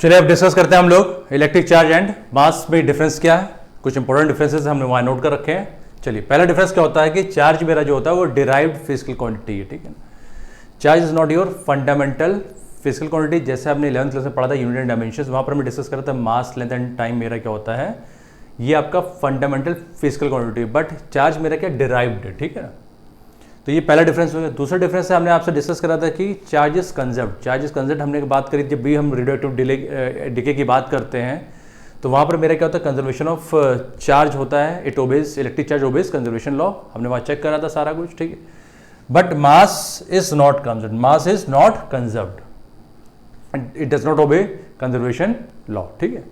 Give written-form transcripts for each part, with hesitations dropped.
चलिए अब डिस्कस करते हैं हम लोग इलेक्ट्रिक चार्ज एंड मास में डिफरेंस क्या है। कुछ इंपॉर्टेंट डिफरेंसेस हमने वहाँ नोट कर रखे हैं। चलिए पहला डिफरेंस क्या होता है कि चार्ज मेरा जो होता है वो डिराइव्ड फिजिकल क्वांटिटी है, ठीक है। Charge is not your fundamental physical quantity. जैसे आपने 11th क्लास में पढ़ा था यूनिट एंड डायमेंशंस, वहाँ पर हमने डिस्कस करा था मास लेंथ एंड टाइम मेरा क्या होता है, ये आपका fundamental physical quantity, but charge मेरा क्या डिराइव्ड है, ठीक है ना। तो ये पहला डिफरेंस हो गया। दूसरा डिफरेंस है हमने आपसे डिस्कस करा था कि चार्जेस कंजर्व्ड हमने बात करी जब भी हम रेडियोएक्टिव डिके की बात करते हैं तो वहाँ पर मेरा क्या होता है कंजर्वेशन ऑफ चार्ज होता है, it obeys electric charge obeys conservation law, हमने वहाँ चेक करा था सारा कुछ, ठीक है। But mass is not conserved, it does not obey conservation law, ठीक है।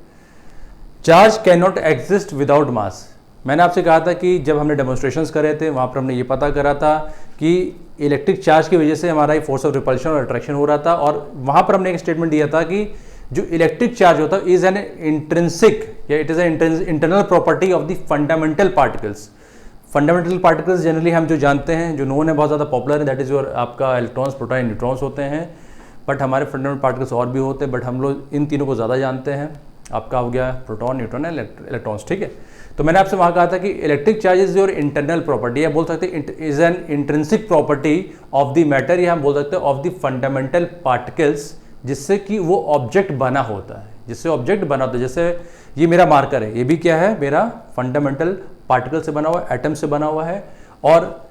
Charge can not exist without mass. मैंने आपसे कहा था कि जब हमने डेमोन्स्ट्रेशंस करे थे वहाँ पर हमने ये पता करा था कि इलेक्ट्रिक चार्ज की वजह से हमारा फोर्स ऑफ रिपल्शन और अट्रैक्शन हो रहा था, और वहाँ पर हमने एक स्टेटमेंट दिया था कि जो इलेक्ट्रिक चार्ज होता है इज एन इंट्रिंसिक या it is an internal property of the fundamental particles. Fundamental particles generally हम जो जानते हैं, जो नोन है, बहुत ज़्यादा पॉपुलर है, दैट इज योर आपका इलेक्ट्रॉन्स, प्रोटॉन, न्यूट्रॉन्स होते हैं। बट हमारे फंडामेंटल पार्टिकल्स और भी होते हैं, बट हम लोग इन तीनों को ज़्यादा जानते हैं। आपका हो गया प्रोटॉन, न्यूट्रॉन, इलेक्ट्रॉन्स, ठीक है। तो मैंने आपसे वहाँ कहा था कि electric charge is your internal property, या बोल सकते हैं is an intrinsic property of the matter, या हम बोल सकते हैं ऑफ द फंडामेंटल पार्टिकल्स, जिससे कि वो ऑब्जेक्ट बना होता है, जैसे ये मेरा मार्कर है, ये भी क्या है, मेरा फंडामेंटल पार्टिकल से बना हुआ है, एटम से बना हुआ है, और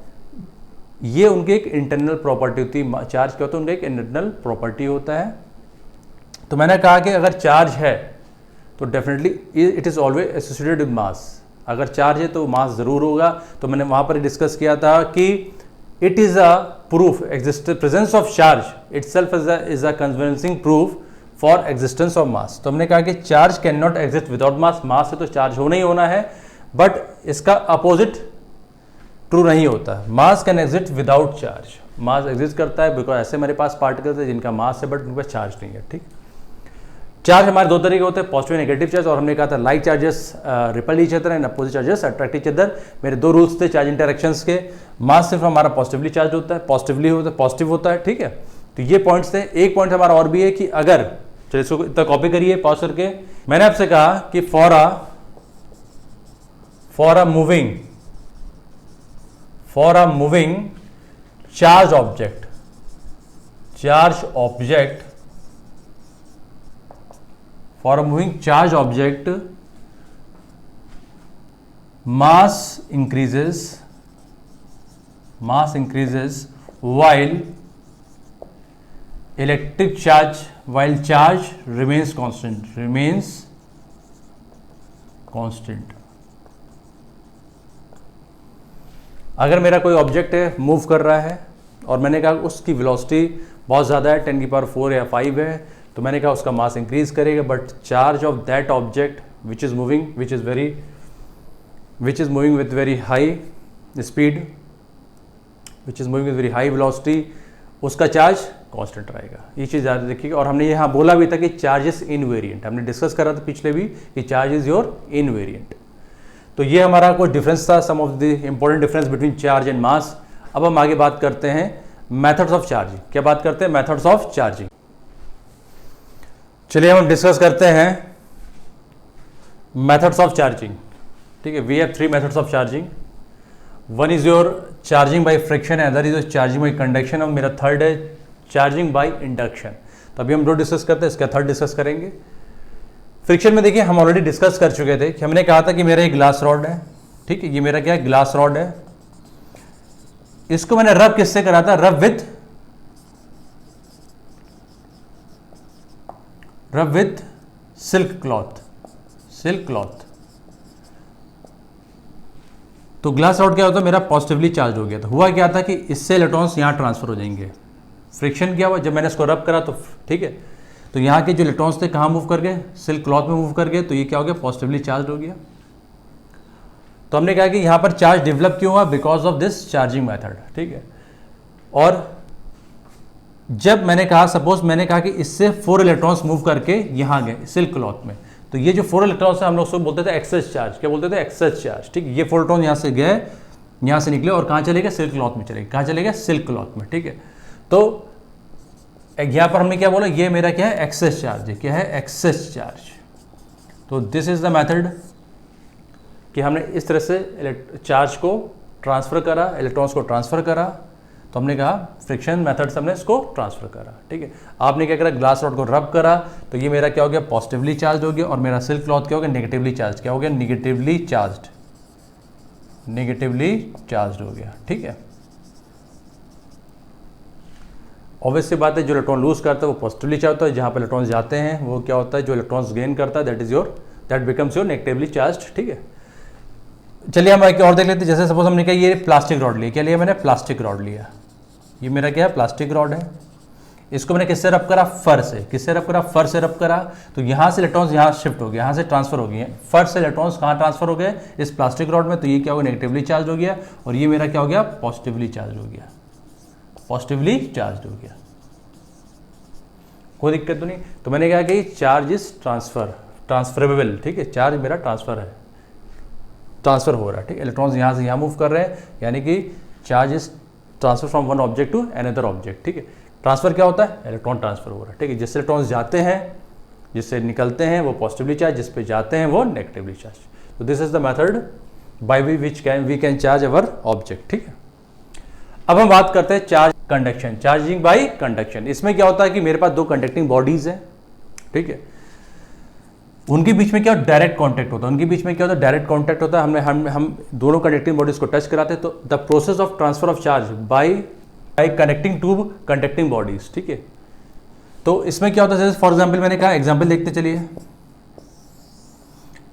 ये उनकी एक इंटरनल प्रॉपर्टी होती है। चार्ज क्या होता है, उनका एक इंटरनल प्रॉपर्टी होता है। तो मैंने कहा कि अगर चार्ज है तो definitely it is always associated with mass. अगर चार्ज है तो मास ज़रूर होगा। तो मैंने वहाँ पर डिस्कस किया था कि it is a proof presence of charge itself is a convincing proof for existence of mass. तो हमने कहा कि charge can not exist without mass. Mass से तो चार्ज होना ही होना है, बट इसका अपोजिट ट्रू नहीं होता। मास can exist without charge. Mass exist करता है बिकॉज ऐसे हमारे पास पार्टिकल्स है जिनका मास है बट उनके पास चार्ज नहीं है, ठीक। चार्ज हमारे दो तरीके होते हैं, पॉजिटिव नेगेटिव चार्ज, और हमने कहा था like charges ripple each other and opposite charges attract each other. मेरे दो रूल्स थे चार्ज इंटरेक्शंस के। मास सिर्फ हमारा पॉजिटिवली चार्ज होता है, पॉजिटिव होता है, ठीक है। तो ये पॉइंट्स थे। एक पॉइंट हमारा और भी है कि अगर, चलिए इसको इतना कॉपी करिए पॉज करके। मैंने आपसे कहा कि for a moving charge object for a moving charge object, mass increases while charge remains constant। अगर मेरा कोई ऑब्जेक्ट है, मूव कर रहा है, और मैंने कहा उसकी वेलोसिटी बहुत ज़्यादा है, 10⁴ या 5 है, तो मैंने कहा उसका मास इंक्रीज करेगा, but charge of that object which is moving with very high speed, which is moving with very high velocity, उसका चार्ज कांस्टेंट रहेगा। ये चीज़ याद रखिएगा। और हमने यहाँ बोला भी था कि चार्ज इज इनवेरिएंट, हमने डिस्कस करा था पिछले भी कि चार्ज इज योर इनवेरिएंट। तो ये हमारा कोई डिफरेंस था, some of the important difference between charge and mass. अब हम आगे बात करते हैं मेथड्स ऑफ चार्जिंग। क्या बात करते हैं? Methods of charging. चलिए हम डिस्कस करते हैं मेथड्स ऑफ चार्जिंग, ठीक है। We have 3 methods of charging. One is your charging by friction, other is your charging by conduction, और मेरा थर्ड है चार्जिंग बाय इंडक्शन। तो अभी हम 2 डिस्कस करते हैं, इसका थर्ड डिस्कस करेंगे। फ्रिक्शन में देखिए हम ऑलरेडी डिस्कस कर चुके थे कि हमने कहा था कि मेरा एक ग्लास रॉड है, ठीक है। ये मेरा क्या है? ग्लास रॉड है। इसको मैंने रब किससे करा था? रब विथ सिल्क क्लॉथ। तो ग्लास रॉड क्या होता है? मेरा पॉजिटिवली चार्ज हो गया था। हुआ क्या था कि इससे इलेक्ट्रॉन्स यहां ट्रांसफर हो जाएंगे। फ्रिक्शन क्या हुआ? जब मैंने इसको रब करा तो ठीक है, तो यहाँ के जो इलेक्ट्रॉन्स थे कहाँ मूव कर गए? सिल्क क्लॉथ में मूव कर गए। तो ये क्या हो गया? पॉजिटिवली चार्ज हो गया। तो हमने कहा कि यहाँ पर चार्ज डेवलप क्यों हुआ? Because of this charging method, ठीक है। और जब मैंने कहा, सपोज मैंने कहा कि इससे 4 इलेक्ट्रॉन्स मूव करके यहाँ गए सिल्क क्लॉथ में, तो ये जो 4 इलेक्ट्रॉन्स है हम लोग उसको बोलते थे एक्सेस चार्ज। क्या बोलते थे? एक्सेस चार्ज, ठीक है। ये 4 इलेक्ट्रॉन यहाँ से गए, यहाँ से निकले और कहाँ चले गए? सिल्क क्लॉथ में चले गए। कहाँ चले गए? सिल्क क्लॉथ में, ठीक है। तो यहाँ पर हमने क्या बोला, ये मेरा क्या है, एक्सेस चार्ज है। क्या है, एक्सेस चार्ज। तो दिस इज द मेथड कि हमने इस तरह से चार्ज को ट्रांसफ़र करा, इलेक्ट्रॉन्स को ट्रांसफ़र करा। तो हमने कहा फ्रिक्शन मेथड से हमने इसको ट्रांसफ़र करा। ठीक है, आपने क्या करा, ग्लास रॉड को रब करा, तो ये मेरा क्या हो गया, पॉजिटिवली चार्ज हो गया, और मेरा सिल्क क्लॉथ क्या हो गया, नेगेटिवली चार्ज। क्या हो गया, नेगेटिवली चार्ज, नेगेटिवली चार्ज हो गया। ठीक है, ऑब्वियस सी बात है, जो इलेक्ट्रॉन लूज करता है वो पॉजिटिवली चार्ज होता है, जहाँ पर इलेक्ट्रॉन्स जाते हैं वो क्या होता है, जो इलेक्ट्रॉन्स गेन करता है that becomes your negatively charge. ठीक है, चलिए हम एक और देख लेते हैं। जैसे सपोज हमने कहा ये प्लास्टिक रॉड लिया, क्या लिया मैंने, प्लास्टिक रॉड लिया। ये मेरा क्या है, प्लास्टिक रॉड है। इसको मैंने किससे रब करा, फर से। किससे रब करा, फर से रब करा। तो यहाँ से इलेक्ट्रॉन्स यहाँ शिफ्ट हो गए, यहाँ से ट्रांसफर हो गए। फर से इलेक्ट्रॉन्स कहाँ ट्रांसफर हो गए, इस प्लास्टिक रॉड में। तो ये क्या हो गया, नेगेटिवली चार्ज हो गया, और ये मेरा क्या हो गया, पॉजिटिवली चार्ज हो गया, पॉजिटिवली चार्ज हो गया। कोई दिक्कत तो नहीं। तो मैंने कहा कि चार्ज इज ट्रांसफरेबल। ठीक है, चार्ज मेरा ट्रांसफर हो रहा है। ठीक है, इलेक्ट्रॉन्स यहाँ से यहाँ मूव कर रहे हैं, यानी कि charge is transfer from one object to another object. ठीक है, ट्रांसफर क्या होता है, इलेक्ट्रॉन ट्रांसफर हो रहा है। ठीक है, जिससे इलेक्ट्रॉन्स जाते हैं, जिससे निकलते हैं वो पॉजिटिवली चार्ज, जिस पे जाते हैं वो नेगेटिवली चार्ज। तो this is the method by which we can charge our object. ठीक है, अब हम बात करते हैं charge conduction, charging by conduction. इसमें क्या होता है कि मेरे पास दो कंडक्टिंग बॉडीज हैं। ठीक है, उनके बीच में क्या डायरेक्ट कांटेक्ट होता है, उनके बीच में क्या होता है, डायरेक्ट कांटेक्ट होता है। हम दोनों कंडक्टिंग बॉडीज को टच कराते हैं। तो the process of transfer of charge by connecting to conducting bodies. ठीक है, तो इसमें क्या होता है, जैसे फॉर एग्जांपल मैंने कहा, एग्जांपल देखते चलिए।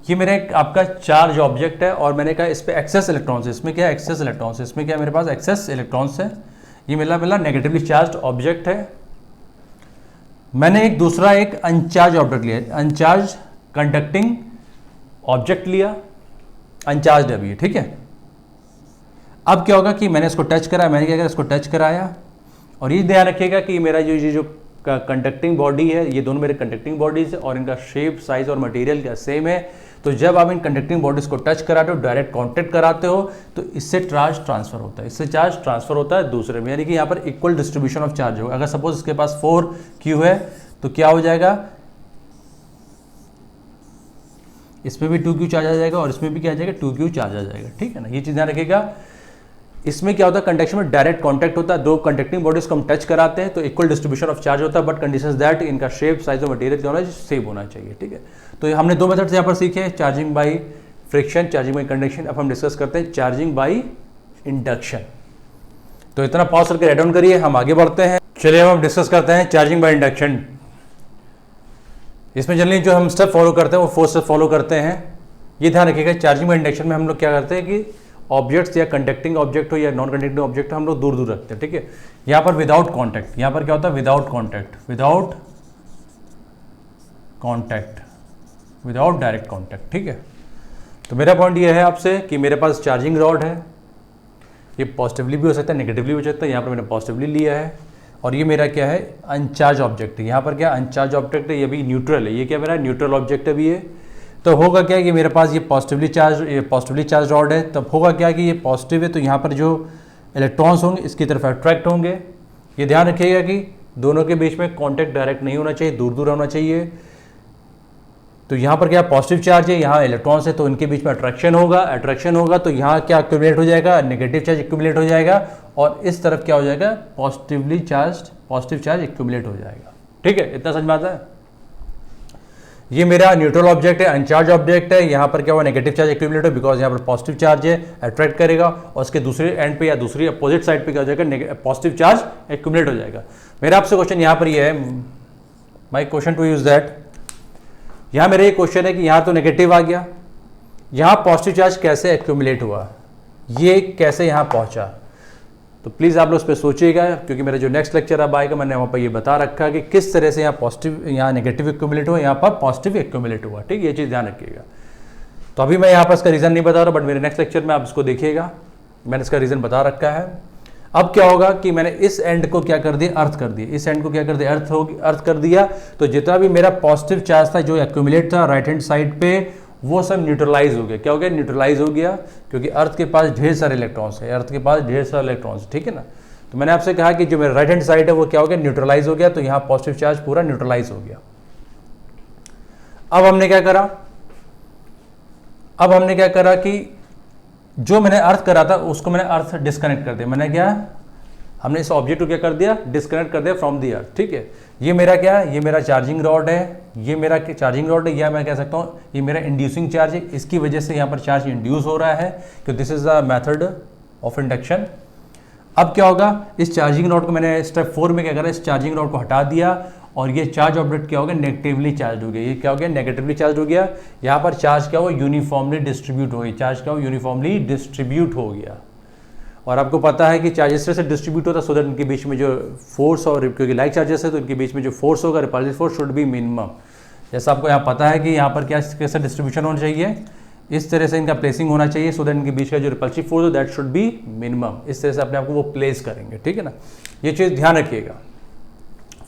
ये मेरा एक आपका चार्ज ऑब्जेक्ट है, और मैंने कहा इस पे एक्सेस इलेक्ट्रॉन्स है। इसमें क्या है, एक्सेस इलेक्ट्रॉन्स है। इसमें क्या है, मेरे पास एक्सेस इलेक्ट्रॉन्स है। ये मेरा नेगेटिवली चार्ज ऑब्जेक्ट है। मैंने एक दूसरा एक अनचार्ज ऑब्जेक्ट लिया, अनचार्ज कंडक्टिंग ऑब्जेक्ट लिया, अनचार्ज अभी। ठीक है, अब क्या होगा कि मैंने इसको टच कराया, मैंने क्या किया, इसको टच कराया, और ये ध्यान रखिएगा कि मेरा जो कंडक्टिंग बॉडी है, ये दोनों मेरे कंडक्टिंग बॉडीज है, और इनका शेप, साइज और मटेरियल क्या सेम है। तो जब आप इन कंडक्टिंग बॉडीज को टच कराते हो, डायरेक्ट कांटेक्ट कराते हो, तो इससे चार्ज ट्रांसफर होता है, इससे चार्ज ट्रांसफर होता है दूसरे में, यानी कि यहाँ पर इक्वल डिस्ट्रीब्यूशन ऑफ चार्ज होगा। अगर सपोज इसके पास 4Q है, तो क्या हो जाएगा, इसमें भी 2Q चार्ज आ जाएगा, और इसमें भी क्या आ जाएगा, 2Q चार्ज आ जाएगा। ठीक है ना, ये चीज़ ध्यान रखिएगा। इसमें क्या होता है, कंडक्शन में डायरेक्ट कांटेक्ट होता है, दो कंडक्टिंग बॉडीज को हम टच कराते हैं, तो इक्वल डिस्ट्रीब्यूशन ऑफ चार्ज होता है, बट कंडीशन दैट इनका शेप, साइज और मटेरियल क्या होना चाहिए, सेम होना चाहिए। ठीक है, तो हमने दो मेथड्स यहाँ पर सीखे, charging by friction, charging by conduction. अब हम डिस्कस करते हैं चार्जिंग बाय इंडक्शन। तो इतना पॉज करके राइट डाउन करिए, हम आगे बढ़ते हैं। चलिए हम डिस्कस करते हैं चार्जिंग बाय इंडक्शन। इसमें जनरली जो हम स्टेप फॉलो करते हैं वो 4 स्टेप फॉलो करते हैं। ये ध्यान रखिएगा, चार्जिंग बाय इंडक्शन में हम लोग क्या करते हैं कि ऑब्जेक्ट्स या कंडक्टिंग ऑब्जेक्ट हो या नॉन कंडक्टिंग ऑब्जेक्ट हो, हम लोग दूर दूर रखते हैं। ठीक है, यहाँ पर विदाउट कॉन्टैक्ट, यहाँ पर क्या होता है, without contact, without contact, without direct contact. ठीक है, तो मेरा पॉइंट ये है आपसे कि मेरे पास चार्जिंग रॉड है, ये पॉजिटिवली भी हो सकता है, नेगेटिवली भी हो सकता है। यहाँ पर मैंने पॉजिटिवली लिया है, और ये मेरा क्या है, अनचार्ज ऑब्जेक्ट है। यहाँ पर क्या अनचार्ज ऑब्जेक्ट है, ये भी न्यूट्रल है। ये क्या मेरा न्यूट्रल ऑब्जेक्ट है भी ये। तो होगा क्या कि मेरे पास ये पॉजिटिवली चार्ज रॉड है, तब होगा क्या कि ये पॉजिटिव है, तो यहाँ पर जो इलेक्ट्रॉन्स होंगे इसकी तरफ अट्रैक्ट होंगे। ये ध्यान रखिएगा कि दोनों के बीच में कांटेक्ट डायरेक्ट नहीं होना चाहिए, दूर दूर होना चाहिए। तो यहाँ पर क्या पॉजिटिव चार्ज है, यहाँ इलेक्ट्रॉन्स है, तो इनके बीच में अट्रैक्शन होगा, तो यहाँ क्या एक्यूमुलेट हो जाएगा, नेगेटिव चार्ज एक्यूमुलेट हो जाएगा, और इस तरफ क्या हो जाएगा, पॉजिटिव चार्ज एक्यूमुलेट हो जाएगा। ठीक है, इतना समझ में आता है। ये मेरा न्यूट्रल ऑब्जेक्ट है, अनचार्ज ऑब्जेक्ट है। यहाँ पर क्या हुआ, नेगेटिव चार्ज एक्यूमुलेट हो, बिकॉज यहाँ पर पॉजिटिव चार्ज है, अट्रैक्ट करेगा, और उसके दूसरे एंड पे या दूसरी अपोजिट साइड पे क्या हो जाएगा, पॉजिटिव चार्ज एक्यूमुलेट हो जाएगा। मेरा आपसे क्वेश्चन यहाँ पर ये है, my question to use that, यहाँ मेरा ये क्वेश्चन है कि यहाँ तो नेगेटिव आ गया, यहाँ पॉजिटिव चार्ज कैसे एक्यूमुलेट हुआ, ये कैसे यहाँ पहुँचा। तो प्लीज़ आप लोग उस पर सोचिएगा, क्योंकि मेरा जो नेक्स्ट लेक्चर अब आएगा मैंने वहाँ पर ये बता रखा कि किस तरह से यहाँ पॉजिटिव, यहाँ नेगेटिव एक्यूमुलेट हुआ, यहाँ पर पॉजिटिव एक्यूमुलेट हुआ। ठीक, ये चीज़ ध्यान रखिएगा। तो अभी मैं यहाँ पर इसका रीज़न नहीं बता रहा, बट मेरे नेक्स्ट लेक्चर में आप इसको देखिएगा, मैंने इसका रीज़न बता रखा है। अब क्या होगा कि मैंने इस एंड को क्या कर दिया, अर्थ कर दिया, इस एंड को क्या कर दिया, अर्थ कर दिया। तो जितना भी मेरा पॉजिटिव चार्ज था जो एक्यूमुलेट था राइट हैंड साइड पे, वो सब न्यूट्रलाइज हो गया। क्या हो गया, न्यूट्रलाइज हो गया, क्योंकि अर्थ के पास ढेर सारे इलेक्ट्रॉन्स है, अर्थ के पास ढेर सारे इलेक्ट्रॉन्स। ठीक है ना, तो मैंने आपसे कहा कि जो मेरा राइट हैंड साइड है वो क्या हो गया, न्यूट्रलाइज हो गया, तो यहाँ पॉजिटिव चार्ज पूरा न्यूट्रलाइज हो गया। अब हमने क्या करा कि जो मैंने अर्थ करा था उसको मैंने अर्थ डिस्कनेक्ट कर दिया। मैंने क्या, हमने इस ऑब्जेक्ट को क्या कर दिया, डिस्कनेक्ट कर दिया फ्रॉम दी अर्थ। ठीक है, ये मेरा क्या है, ये मेरा चार्जिंग रॉड है, ये मेरा चार्जिंग रॉड है, या मैं कह सकता हूँ ये मेरा इंड्यूसिंग चार्ज है, इसकी वजह से यहाँ पर चार्ज इंड्यूस हो रहा है, कि this is the method of induction. अब क्या होगा, इस चार्जिंग रॉड को मैंने स्टेप 4 में क्या करा, इस चार्जिंग रॉड को हटा दिया और ये चार्ज ऑब्जेक्ट क्या हो गया, नेगेटिवली चार्ज हो गया। ये क्या हो गया, नेगेटिवली चार्ज हो गया। यहाँ पर चार्ज क्या हो, यूनिफॉर्मली डिस्ट्रीब्यूट हो गई, चार्ज क्या हो, यूनिफॉर्मली डिस्ट्रीब्यूट हो गया। और आपको पता है कि चार्ज इस तरह से डिस्ट्रीब्यूट होता है सो दैट इनके बीच में जो फोर्स, और क्योंकि लाइक चार्जेस है तो इनके बीच में जो फोर्स होगा, repulsive force should be minimum. जैसा आपको यहाँ पता है कि यहाँ पर क्या कैसा डिस्ट्रीब्यूशन होना चाहिए, इस तरह से इनका प्लेसिंग होना चाहिए सो दैट इनके बीच का जो रिपल्सिव फोर्स हो दैट शुड बी मिनिमम। इस तरह से अपने आपको वो प्लेस करेंगे, ठीक है ना, ये चीज़ ध्यान रखिएगा।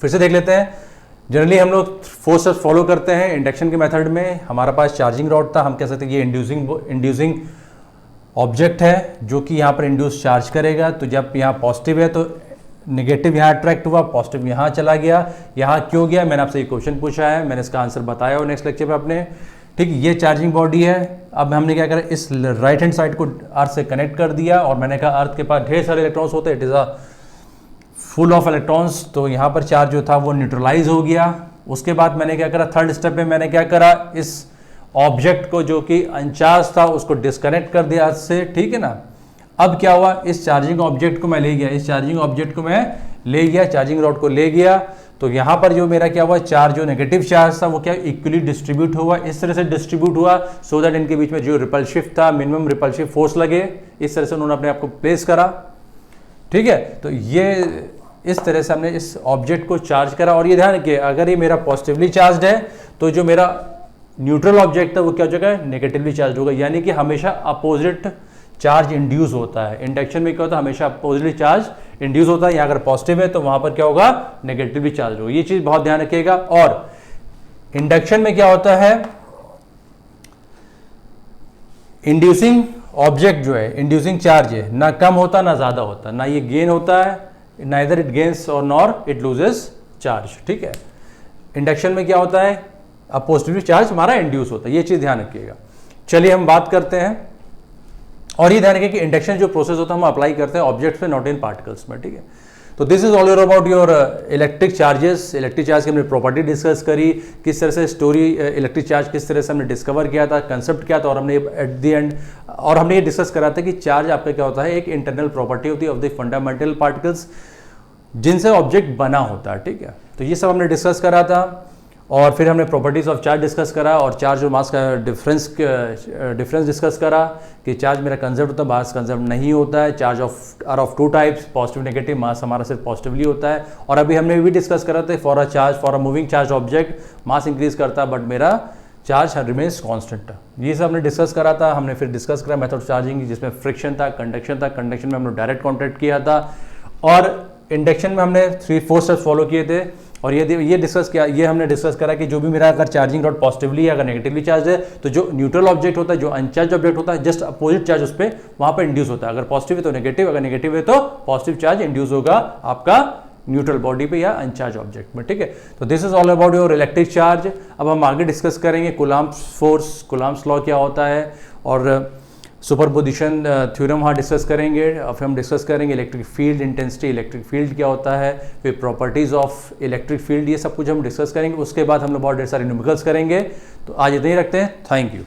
फिर से देख लेते हैं। जनरली हम लोग 4 स्टेप्स फॉलो करते हैं इंडक्शन के मेथड में। हमारे पास चार्जिंग रॉड था, हम कह सकते हैं ये इंड्यूसिंग ऑब्जेक्ट है जो कि यहाँ पर इंड्यूस चार्ज करेगा। तो जब यहाँ पॉजिटिव है तो नेगेटिव यहाँ अट्रैक्ट हुआ, पॉजिटिव यहाँ चला गया। यहाँ क्यों गया, मैंने आपसे ये क्वेश्चन पूछा है, मैंने इसका आंसर बताया और नेक्स्ट लेक्चर में आपने, ठीक। ये चार्जिंग बॉडी है। अब हमने क्या करा, इस राइट हैंड साइड को अर्थ से कनेक्ट कर दिया और मैंने कहा अर्थ के पास ढेर सारे इलेक्ट्रॉन्स होते हैं, it is a full of electrons. तो यहाँ पर चार्ज जो था वो न्यूट्रलाइज हो गया। उसके बाद मैंने क्या करा, थर्ड स्टेप में मैंने क्या करा, इस ऑब्जेक्ट को जो कि अनचार्ज था उसको डिस्कनेक्ट कर दिया अर्थ से, ठीक है ना। अब क्या हुआ, इस चार्जिंग ऑब्जेक्ट को मैं ले गया, चार्जिंग रॉड को ले गया। तो यहाँ पर जो मेरा क्या हुआ, चार्ज जो नेगेटिव चार्ज था वो क्या इक्वली डिस्ट्रीब्यूट हुआ, इस तरह से डिस्ट्रीब्यूट हुआ सो दैट इनके बीच में जो रिपल्सिव था, मिनिमम रिपल्सिव फोर्स लगे, इस तरह से उन्होंने अपने आप को प्लेस करा, ठीक है। तो ये इस तरह से हमने इस ऑब्जेक्ट को चार्ज करा। और ये ध्यान रखिए, अगर ये मेरा पॉजिटिवली चार्ज है तो जो मेरा न्यूट्रल ऑब्जेक्ट था वो क्या हो जाएगा, नेगेटिवली चार्ज होगा। यानी कि हमेशा अपोजिट चार्ज इंड्यूस होता है। इंडक्शन में क्या होता है, हमेशा अपोजिटली चार्ज इंड्यूस होता है। या अगर पॉजिटिव है तो वहां पर क्या होगा, नेगेटिवली चार्ज होगा। ये चीज बहुत ध्यान रखिएगा। और इंडक्शन में क्या होता है, इंड्यूसिंग ऑब्जेक्ट जो है, इंड्यूसिंग चार्ज है, ना कम होता ना ज्यादा होता, ना ये गेन होता है, नाइदर इट गेन्स और नॉर इट लूजेस चार्ज, ठीक है। इंडक्शन में क्या होता है, पॉजिटिव चार्ज हमारा इंड्यूस होता है, ये चीज ध्यान रखिएगा। चलिए हम बात करते हैं। और ये ध्यान रखिए कि इंडक्शन जो प्रोसेस होता है हम अप्लाई करते हैं ऑब्जेक्ट्स पे, नॉट इन पार्टिकल्स में, ठीक है। तो this is all about your electric charges. Electric charge की हमने प्रॉपर्टी डिस्कस करी, किस तरह से स्टोरी इलेक्ट्रिक चार्ज किस तरह से हमने डिस्कवर किया था, कंसेप्ट क्या था, और हमने एट द एंड और हमने ये डिस्कस करा था कि चार्ज आपका क्या होता है, एक इंटरनल प्रॉपर्टी होती है ऑफ द फंडामेंटल पार्टिकल्स जिनसे ऑब्जेक्ट बना होता है, ठीक है। तो ये सब हमने डिस्कस करा था। और फिर हमने प्रॉपर्टीज ऑफ चार्ज डिस्कस करा और चार्ज और मास का डिफरेंस डिस्कस करा कि चार्ज मेरा कंजर्व होता है, मास कंजर्व नहीं होता है। Charge are of 2 types, positive negative. Mass हमारा सिर्फ पॉजिटिवली होता है। और अभी हमने भी डिस्कस करा था for a moving charge object mass increase करता है बट मेरा चार्ज रिमेन्स कांस्टेंट। ये सब हमने डिस्कस करा था। हमने फिर डिस्कस करा मेथड ऑफ चार्जिंग जिसमें फ्रिक्शन था, कंडक्शन था। कंडक्शन में हमने डायरेक्ट कॉन्टैक्ट किया था। और इंडक्शन में हमने 3-4 स्टेप्स फॉलो किए थे। और ये डिस्कस किया, ये हमने डिस्कस करा कि जो भी मेरा अगर चार्जिंग रॉड पॉजिटिवली है, अगर नेगेटिवली चार्ज है, तो जो न्यूट्रल ऑब्जेक्ट होता है, जो अनचार्ज ऑब्जेक्ट होता है, जस्ट अपोजिट चार्ज उस पर वहां पर इंड्यूस होता है। अगर पॉजिटिव है तो नेगेटिव, अगर नेगेटिव है तो पॉजिटिव चार्ज इंड्यूस होगा आपका न्यूट्रल बॉडी पे या अनचार्ज ऑब्जेक्ट में, ठीक है। तो this is all about your electric charge. अब हम आगे डिस्कस करेंगे कूलम्ब्स फोर्स, कूलम्ब्स लॉ क्या होता है, और सुपरपोजिशन थ्योरम वहाँ डिस्कस करेंगे। फिर हम डिस्कस करेंगे electric field intensity, electric field क्या होता है, फिर प्रॉपर्टीज ऑफ इलेक्ट्रिक फील्ड, ये सब कुछ हम डिस्कस करेंगे। उसके बाद हम लोग बहुत ढेर सारे न्यूमेरिकल्स करेंगे। तो आज इतना ही रखते हैं। Thank you.